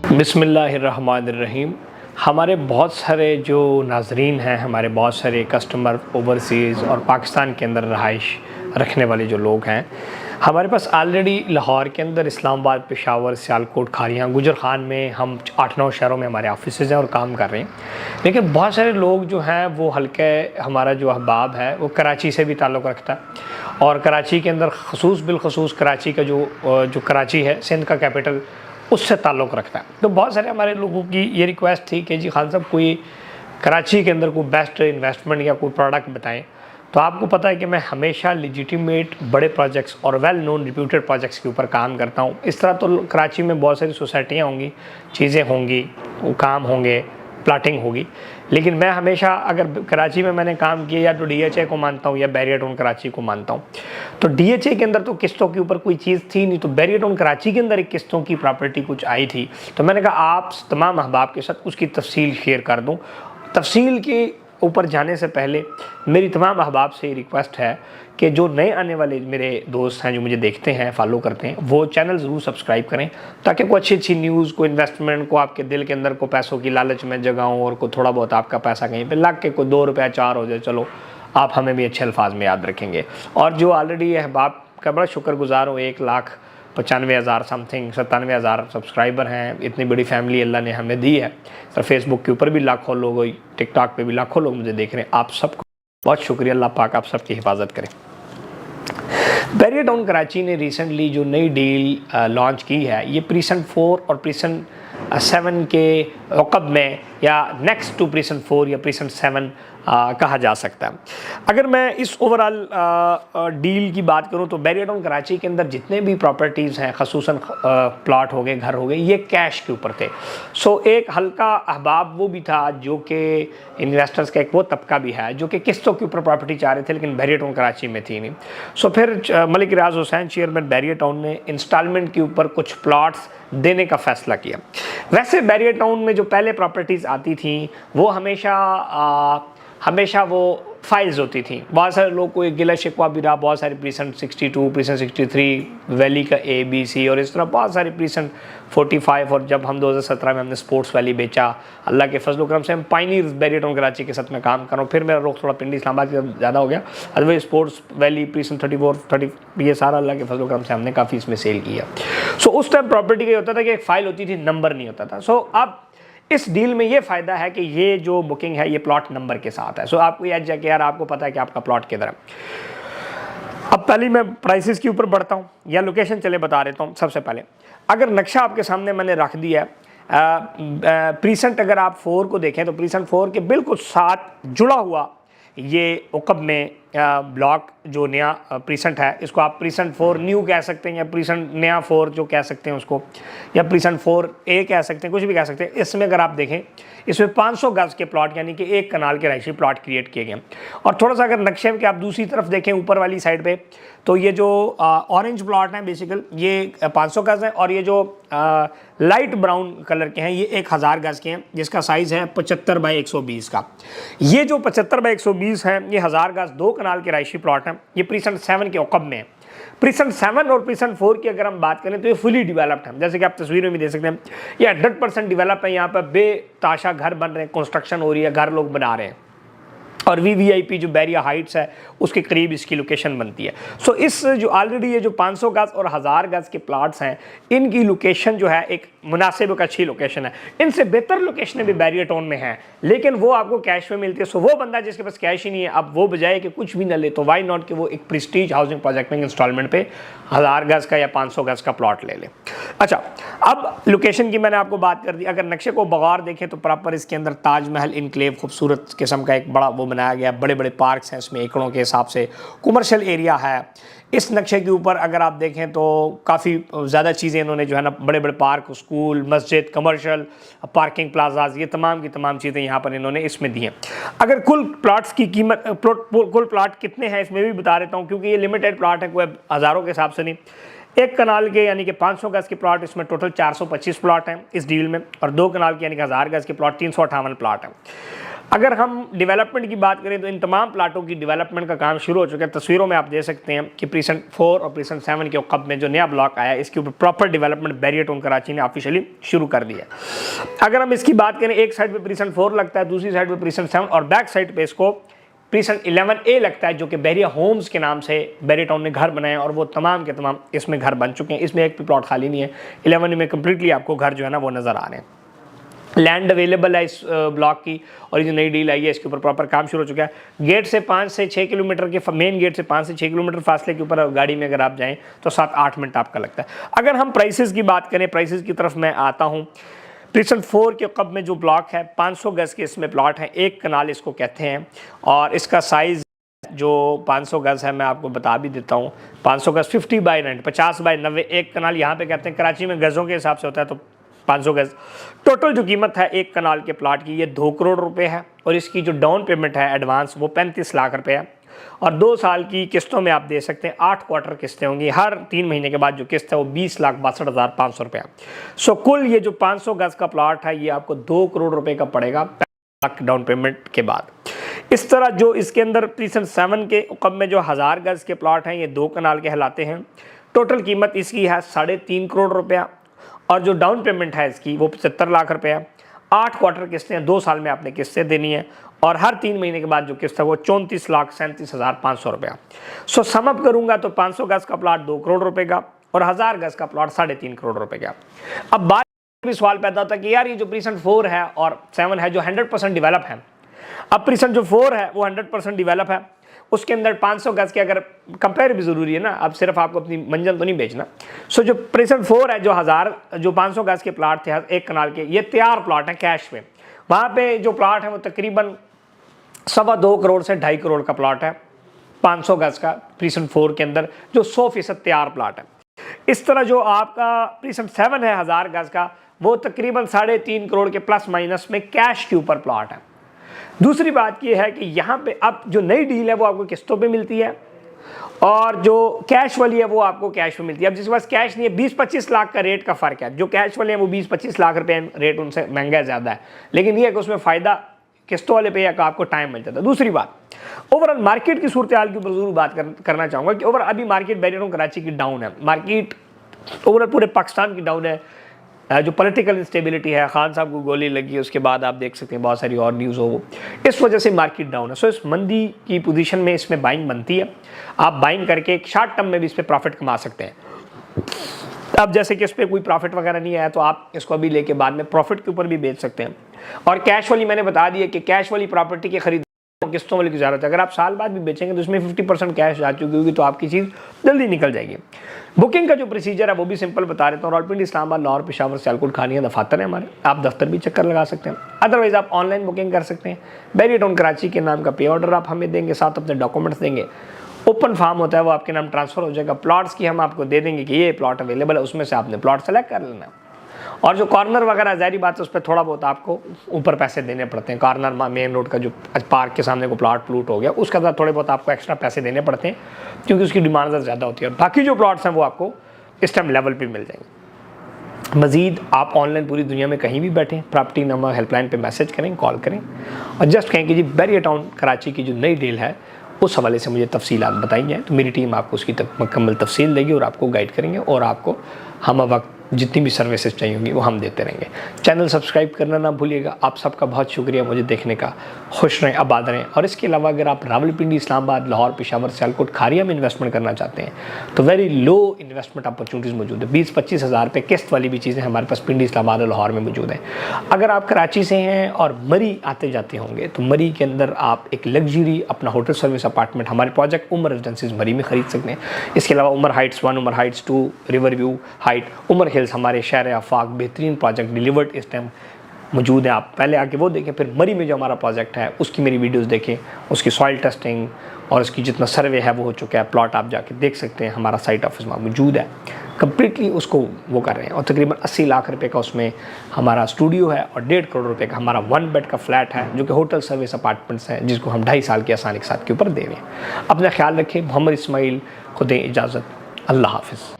बिस्मिल्लाहिर्रहमानिर्रहीम। हमारे बहुत सारे जो नाज़रीन हैं, हमारे बहुत सारे कस्टमर ओवरसीज़ और पाकिस्तान के अंदर रहाइश रखने वाले जो लोग हैं, हमारे पास ऑलरेडी लाहौर के अंदर, इस्लामाबाद, पेशावर, सियालकोट, खारियाँ, गुजर खान में हम 8-9 शहरों में हमारे ऑफिसेज़ हैं और काम कर रहे हैं। लेकिन बहुत सारे लोग जो हैं वो हल्के, हमारा जो अहबाब है वो कराची से भी ताल्लुक़ रखता है और कराची के अंदर बिलखसूस कराची का जो कराची है सिंध का कैपिटल, उससे ताल्लुक़ रखता है। तो बहुत सारे हमारे लोगों की ये रिक्वेस्ट थी कि जी खान साहब कोई कराची के अंदर कोई बेस्ट इन्वेस्टमेंट या कोई प्रोडक्ट बताएं। तो आपको पता है कि मैं हमेशा लेजिटिमेट बड़े प्रोजेक्ट्स और वेल नोन रिप्यूटेड प्रोजेक्ट्स के ऊपर काम करता हूँ। इस तरह तो कराची में बहुत सारी सोसाइटियाँ होंगी, चीज़ें होंगी, वो काम होंगे, प्लाटिंग होगी, लेकिन मैं हमेशा, अगर कराची में मैंने काम किया, या तो DHA को मानता हूँ या बैरियर टाउन कराची को मानता हूँ। तो DHA के अंदर तो किस्तों के ऊपर कोई चीज़ थी नहीं, तो बैरियर टाउन कराची के अंदर एक किस्तों की प्रॉपर्टी कुछ आई थी। तो मैंने कहा आप तमाम अहबाब के साथ उसकी तफसील शेयर कर दूँ। तफसील के ऊपर जाने से पहले मेरी तमाम अहबाब से रिक्वेस्ट है कि जो नए आने वाले मेरे दोस्त हैं, जो मुझे देखते हैं, फॉलो करते हैं, वो चैनल ज़रूर सब्सक्राइब करें, ताकि कोई अच्छी न्यूज़, को इन्वेस्टमेंट को आपके दिल के अंदर को पैसों की लालच में जगाऊँ और को थोड़ा बहुत आपका पैसा कहीं पे लग के कोई 2 रुपया 4 हो जाए, चलो आप हमें भी अच्छे अल्फाज में याद रखेंगे। और जो ऑलरेडी अहबाब का बड़ा शुक्रगुजार हूँ, 1,95,000 समथिंग 97,000 सब्सक्राइबर हैं। इतनी बड़ी फैमिली अल्लाह ने हमें दी है। सर फेसबुक के ऊपर भी लाखों लोग, टिकटॉक पे भी लाखों लोग मुझे देख रहे हैं। आप सबको बहुत शुक्रिया, अल्लाह पाक आप सबकी हिफाजत करें। बैरियर टाउन कराची ने रिसेंटली जो नई डील लॉन्च की है, ये प्रीसन 4 और प्रीसन 7 के अक़ब में, या नेक्स्ट टू प्रीसन 4 या प्रीसन 7 कहा जा सकता है। अगर मैं इस ओवरऑल डील की बात करूं तो बैरियर टाउन कराची के अंदर जितने भी प्रॉपर्टीज़ हैं, ख़ुसूसन प्लॉट हो गए, घर हो गए, ये कैश के ऊपर थे। सो एक हल्का अहबाब वो भी था जो कि इन्वेस्टर्स का एक वो तबका भी है जो कि किस्तों के ऊपर प्रॉपर्टी चाह रहे थे, लेकिन बैरियर टाउन कराची में थी नहीं। सो फिर मलिक रियाज हुसैन चेयरमैन बैरियर टाउन ने इंस्टॉलमेंट के ऊपर कुछ प्लॉट्स देने का फ़ैसला किया। वैसे बैरियर टाउन में जो पहले प्रॉपर्टीज़ आती थी वो हमेशा वो फाइल्स होती थी। बहुत सारे लोग को एक गिला शिकवा भी रहा, बहुत सारी प्रीसन 62, प्रीसन 63, वैली का A, B, C और इस तरह बहुत सारी प्रीसन 45। और जब हम 2017 में हमने स्पोर्ट्स वैली बेचा, अल्लाह के फजल करम से हम पायनियर्स बैरियर टाउन कराची के साथ में काम कर रहा हूँ। फिर मेरा रुख थोड़ा पिंडी इस्लामाबाद का ज़्यादा हो गया, अदरवाइज स्पोर्ट्स वैली, प्रीसन 34, 30, ये सारा अल्लाह के फजल करम से हमने काफ़ी इसमें सेल किया। सो उस टाइम प्रॉपर्टी का ये होता था कि एक फ़ाइल होती थी, नंबर नहीं होता था। सो अब इस डील में ये फ़ायदा है कि ये जो बुकिंग है ये प्लॉट नंबर के साथ है। सो आपको याद जाए कि यार आपको पता है कि आपका प्लॉट किधर है। अब पहले मैं प्राइसेस के ऊपर बढ़ता हूँ या लोकेशन चले बता देता हूँ। सबसे पहले अगर नक्शा आपके सामने मैंने रख दिया है, प्रीसेंट अगर आप 4 को देखें तो प्रीसेंट 4 के बिल्कुल साथ जुड़ा हुआ ये उकब में ब्लॉक जो नया प्रीसेंट है, इसको आप प्रीसेंट 4 न्यू कह सकते हैं, या प्रीसेंट नया 4 जो कह सकते हैं उसको, या प्रीसेंट 4A कह सकते हैं, कुछ भी कह सकते हैं। इसमें अगर आप देखें, इसमें 500 गज के प्लॉट यानी कि 1 कनाल के रहायशी प्लॉट क्रिएट किए गए। और थोड़ा सा अगर नक्शे में आप दूसरी तरफ देखें ऊपर वाली साइड पे, तो ये जो ऑरेंज प्लॉट हैं बेसिकल ये 500 गज हैं, और ये जो लाइट ब्राउन कलर के हैं ये 1000 गज के हैं, जिसका साइज़ है 75 बाई 120 का। ये जो 75 बाई 120 है ये 1000 गज 2 कनाल के रहायशी प्लॉट हैं। ये प्रीसन 7 के औक़ब में है। प्रीसन 7 और प्रीसन 4 की अगर हम बात करें तो ये फुली डेवलप्ड है, जैसे कि आप तस्वीर में भी देख सकते हैं। ये 100% डेवलप है। यहाँ पर बेताशा घर बन रहे हैं, कंस्ट्रक्शन हो रही है, घर लोग बना रहे हैं, और VVIP जो बैरिया हाइट्स है उसके करीब इसकी लोकेशन बनती है। सो इस जो ऑलरेडी ये जो 500 गज और 1000 गज के प्लाट्स हैं, इनकी लोकेशन जो है एक मुनासिब एक अच्छी लोकेशन है। इनसे बेहतर लोकेशनें भी बैरियर टाउन में हैं, लेकिन वो आपको कैश में मिलती है। सो वो बंदा जिसके पास कैश ही नहीं है, अब वो बजाय कि कुछ भी ना ले, तो वाई नॉट कि वो एक प्रेस्टीज हाउसिंग प्रोजेक्ट में इंस्टॉलमेंट पे 1000 गज का या 500 गज का प्लॉट ले ले। अच्छा, अब लोकेशन की मैंने आपको बात कर दी। अगर नक्शे को बगौर देखें तो प्रॉपर इसके अंदर ताजमहल इनक्लेव खूबसूरत किस्म का एक बड़ा वो बनाया गया, बड़े बड़े पार्क्स हैं इसमें एकड़ों के हिसाब से, कमर्शियल एरिया है। इस नक्शे के ऊपर अगर आप देखें तो काफ़ी ज़्यादा चीज़ें इन्होंने जो है ना, बड़े बड़े पार्क, स्कूल, मस्जिद, कमर्शियल, पार्किंग प्लाजाज, ये तमाम की तमाम चीज़ें यहाँ पर इन्होंने इसमें दी हैं। अगर कुल प्लाट्स की कीमत, कुल प्लाट कितने हैं इसमें भी बता देता हूँ, क्योंकि ये लिमिटेड प्लाट है, कोई हज़ारों के हिसाब से नहीं। 1 कनाल के यानी कि 500 गज के प्लॉट, इसमें टोटल 425 प्लॉट हैं इस डील में, और 2 कनाल के यानी कि 1000 गज के प्लॉट 358 प्लॉट हैं। अगर हम डेवलपमेंट की बात करें तो इन तमाम प्लाटों की डेवलपमेंट का काम शुरू हो चुका है। तस्वीरों में आप देख सकते हैं कि प्रीसेंट 4 और प्रीसेंट 7 के वक़्त में जो नया ब्लॉक आया, इसके ऊपर प्रॉपर डेवलपमेंट बैरियटोन कराची ने ऑफिशियली शुरू कर दिया है। अगर हम इसकी बात करें, एक साइड पे प्रीसेंट 4 लगता है, दूसरी साइड पे प्रीसेंट 7 और बैक साइड पे इसको प्रीसेंट 11A लगता है, जो कि बैरिया होम्स के नाम से बैरियटोन ने घर बनाए और वो तमाम के तमाम इसमें घर बन चुके हैं। इसमें एक भी प्लॉट खाली नहीं है। 11 में कम्प्लीटली आपको घर जो है ना वो नज़र आ रहे हैं। लैंड अवेलेबल है इस ब्लॉक की, और ये जो नई डील आई है इसके ऊपर प्रॉपर काम शुरू हो चुका है। गेट से 5 से 6 किलोमीटर के, मेन गेट से 5 से 6 किलोमीटर फासले के ऊपर गाड़ी में अगर आप जाएं तो 7-8 मिनट आपका लगता है। अगर हम प्राइसेस की बात करें, प्राइसेस की तरफ मैं आता हूं। प्रीसेंट 4 के कब में जो ब्लॉक है 500 गज के इसमें प्लॉट है, एक कनाल इसको कहते हैं, और इसका साइज़ जो 500 गज है मैं आपको बता भी देता हूँ। 500 गज 50 बाई 90, 50 बाई 90 एक कनाल यहाँ पे कहते हैं। कराची में गज़ों के हिसाब से होता है तो 500 गज। टोटल जो कीमत है एक कनाल के प्लाट की, ये 2 करोड़ रुपए है, और इसकी जो डाउन पेमेंट है एडवांस वो 35 लाख रुपए है, और 2 साल की किस्तों में आप दे सकते हैं। 8 क्वार्टर किस्तें होंगी, हर 3 महीने के बाद जो किस्त है वो 20,62,500 रुपये। सो कुल ये जो 500 गज का प्लाट है ये आपको 2 करोड़ रुपए का पड़ेगा 35 लाख डाउन पेमेंट के बाद। इस तरह जो इसके अंदर प्रीसेंट 7 के कब में जो 1000 गज के प्लाट हैं ये 2 कनाल कहलाते हैं। टोटल कीमत इसकी है 3.5 करोड़ रुपया, और जो डाउन पेमेंट है इसकी वो 75 लाख रुपए है। 8 क्वार्टर किस्तें 2 साल में आपने किस्तें देनी है, और हर 3 महीने के बाद जो किस्त है वो 34,37,500 रुपया। सो समअप करूंगा तो 500 गज का प्लाट 2 करोड़ रुपए का, और 1000 गज का प्लाट 3.5 करोड़ रुपए का। अब बात भी सवाल पैदा होता है कि यार ये जो प्रीसेंट 4 है और 7 है जो 100% डेवलप है, अब प्रीसेंट जो 4 है वो 100% डेवलप है, उसके अंदर 500 गज के अगर कंपेयर भी ज़रूरी है ना, अब सिर्फ आपको अपनी मंजिल तो नहीं बेचना। सो जो प्रीसेंट 4 है जो 500 गज के प्लाट थे एक कनाल के, ये तैयार प्लाट है कैश में। वहाँ पे जो प्लाट है वो तकरीबन 2.25 करोड़ से 2.5 करोड़ का प्लाट है 500 गज का प्रीसेंट 4 के अंदर, जो 100% तैयार प्लाट है। इस तरह जो आपका प्रीसेंट 7 है 1000 गज का, वो तकरीबन 3.5 करोड़ के प्लस माइनस में कैश के ऊपर प्लाट है। दूसरी बात यह है कि यहाँ पे अब जो नई डील है वो आपको किस्तों पे मिलती है, और जो कैश वाली है वो आपको कैश में मिलती है। अब जिसके पास कैश नहीं है, 20-25 लाख का रेट का फ़र्क है। जो कैश वाले हैं वो 20-25 लाख रुपए रेट उनसे महंगा ज़्यादा है, लेकिन ये है कि उसमें फ़ायदा किस्तों वाले पे का आपको टाइम मिल जाता है। दूसरी बात, ओवरऑल मार्केट की सूरत हाल के ऊपर जरूर बात करना चाहूँगा कि ओवरऑल अभी मार्केट बैरियटोन कराची की डाउन है, मार्केट ओवरऑल पूरे पाकिस्तान की डाउन है। जो पॉलिटिकल इंस्टेबिलिटी है, खान साहब को गोली लगी, उसके बाद आप देख सकते हैं बहुत सारी और न्यूज़ हो, इस वजह से मार्केट डाउन है। सो इस मंदी की पोजीशन में इसमें बाइंग बनती है। आप बाइंग करके एक शॉर्ट टर्म में भी इस पर प्रॉफिट कमा सकते हैं। अब जैसे कि इस पर कोई प्रॉफिट वगैरह नहीं आया तो आप इसको अभी लेके बाद में प्रॉफिट के ऊपर भी बेच सकते हैं। और कैश वाली मैंने बता दिया कि कैश वाली प्रॉपर्टी की खरीद किस्तों वाली की ज़रूरत है। अगर आप साल बाद भी बेचेंगे तो इसमें 50% कैश जा चुकी होगी, तो आपकी चीज़ जल्दी निकल जाएगी। बुकिंग का जो प्रोसीजर है वो भी सिंपल बता देता हूँ। रावलपिंडी, इस्लामाबाद, लाहौर, पेशावर, सियालकोट, खानिया दफातर है हमारे, आप दफ्तर भी चक्कर लगा सकते हैं। अदरवाइज़ आप ऑनलाइन बुकिंग कर सकते हैं। बैरियटोन कराची के नाम का पे ऑर्डर आप हमें देंगे, साथ अपने डॉक्यूमेंट्स देंगे, ओपन फार्म होता है वो आपके नाम ट्रांसफ़र हो जाएगा। प्लॉट्स की हम आपको दे देंगे कि ये प्लॉट अवेलेबल है, उसमें से आपने प्लॉट सेलेक्ट कर लेना। और जो कॉर्नर वगैरह ज़ाहिर बात है उस पर थोड़ा बहुत आपको ऊपर पैसे देने पड़ते हैं। कॉर्नर मेन रोड का जो पार्क के सामने को प्लॉट हो गया, उसके साथ थोड़े बहुत आपको एक्स्ट्रा पैसे देने पड़ते हैं क्योंकि उसकी डिमांड ज़्यादा होती है। और बाकी जो प्लॉट्स हैं वो आपको इस टाइम लेवल पे मिल जाएंगे। मज़ीद आप ऑनलाइन पूरी दुनिया में कहीं भी बैठें, प्रॉपर्टी नंबर हेल्पलाइन पे मैसेज करें, कॉल करें, और जस्ट कहें कि जी बैरियटोन कराची की जो नई डील है उस हवाले से मुझे तफसीलात बताई जाएँ, तो मेरी टीम आपको उसकी मुकम्मल तफसील देगी और आपको गाइड करेंगे, और आपको हम वक्त जितनी भी सर्विसेज चाहिए होंगी वो हम देते रहेंगे। चैनल सब्सक्राइब करना ना भूलिएगा। आप सबका बहुत शुक्रिया मुझे देखने का। खुश रहें, आबाद रहें। और इसके अलावा अगर आप रावलपिंडी, इस्लामाबाद, लाहौर, पेशावर, सियालकोट, खारिया में इन्वेस्टमेंट करना चाहते हैं तो वेरी लो इन्वेस्टमेंट अपॉर्चुनिटीज़ मौजूद है। 20-25 हज़ार रुपये किस्त वाली भी चीज़ें हमारे पास पिंडी, इस्लामाबाद और लाहौर में मौजूद हैं। अगर आप कराची से हैं और मरी आते जाते होंगे तो मरी के अंदर आप एक लग्जरी अपना होटल सर्विस अपार्टमेंट हमारे प्रोजेक्ट उमर रेजिडेंसीज मरी में ख़रीद सकते हैं। इसके अलावा Umar heights 1, Umar heights 2, river view height, Umar hills हमारे शहर आफाक बेहतरीन प्रोजेक्ट डिलीवर्ड इस टाइम मौजूद है। आप पहले आके वो देखें, फिर मरी में जो हमारा प्रोजेक्ट है उसकी मेरी वीडियोस देखें, उसकी सॉइल टेस्टिंग और उसकी जितना सर्वे है वो हो चुका है। प्लॉट आप जाके देख सकते हैं, हमारा साइट ऑफिस में मौजूद है, कम्प्लीटली उसको वो कर रहे हैं। और तकरीबन 80 लाख रुपए का उसमें हमारा स्टूडियो है और 1.5 करोड़ रुपए का हमारा 1 बेड का फ्लैट है जो कि होटल सर्विस अपार्टमेंट्स है, जिसको हम 2.5 साल की आसानी के साथ के ऊपर दे रहे हैं। अपना ख्याल रखें। मोहम्मद इस्माइल, खुद इजाज़त, अल्लाह हाफिज़।